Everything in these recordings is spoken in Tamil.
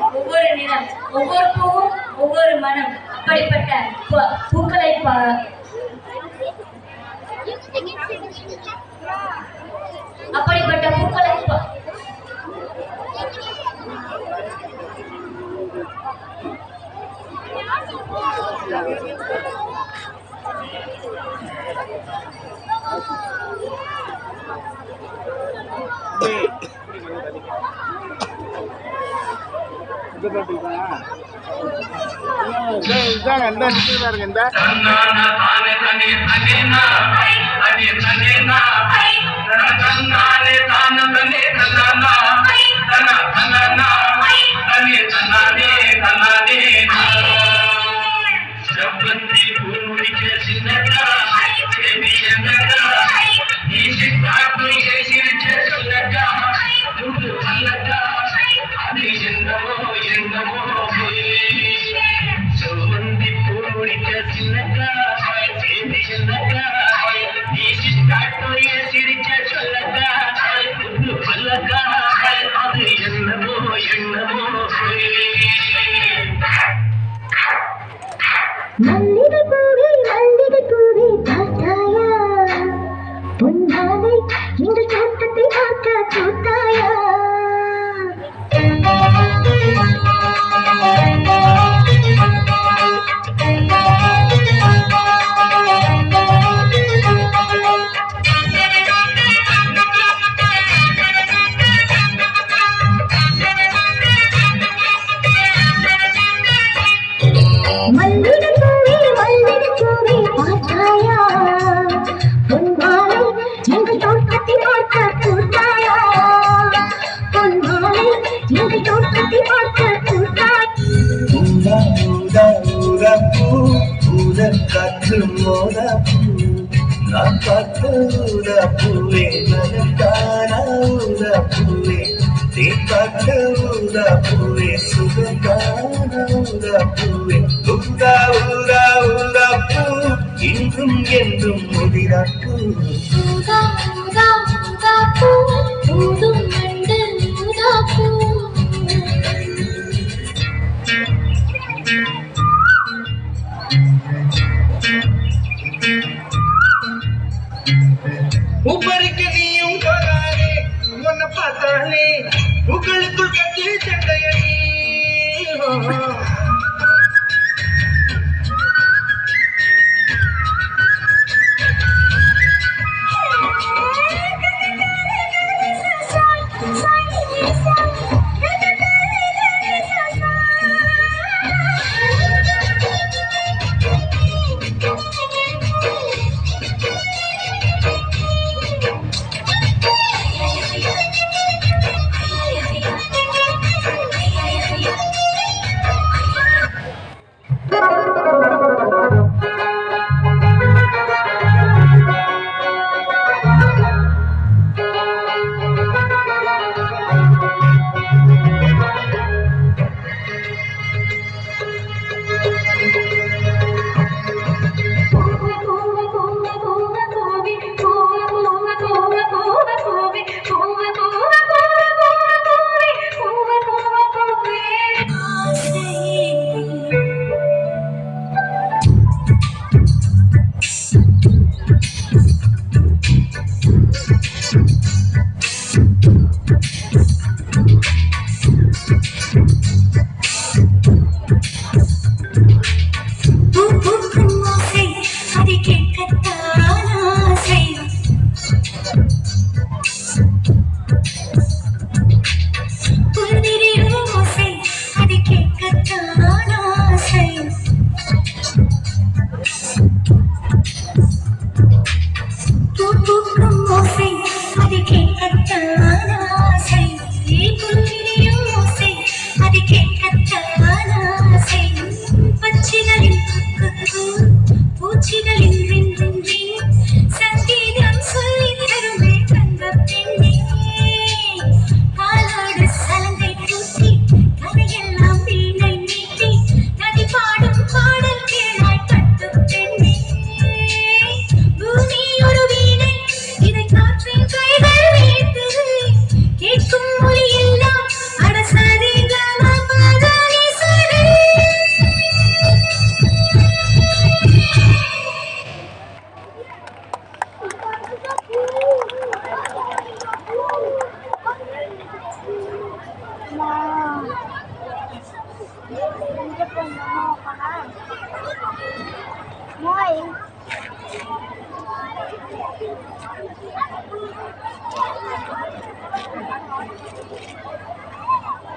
ஒவ்வொரு நிறம், ஒவ்வொரு பூவும் ஒவ்வொரு மனம். அப்படிப்பட்ட பூக்களை அப்படிப்பட்ட பூக்களை மல்லிகை பூவே பார்த்தாயா பொன்னாலை இந்த தோட்டத்தை பார்க்க கூத்தாயா மல்லிகை பூவே பார்த்தாயா பொன்னாலை எங்கள் தோட்டத்தை பார்க்க கூத்தாயா பொன்னாலை எங்கள் தோட்டத்தை பார்க்க கூத்தாயா காற்று மோதா பூ நான் பார்த்த ஊரா பூவே மனக்கான ஊரா பூவே தே பார்த்த ஊரா பூவே சுகக்கான ஊரா பூவே ஊரா ஊரா ஊரா பூ இன்றும் என்றும் முதிரா பூ ஊதா ஊதா ஊதா பூ ஊதும் மண்டு ஊதா பூ உப்பரிக்க நீயும் போறானே உன்னை பார்த்தானே உங்களுக்குள் கத்து சண்டையடி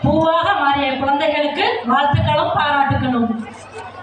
பூவாக மாறிய குழந்தைகளுக்கு வாழ்த்துக்களும் பாராட்டுகளும்.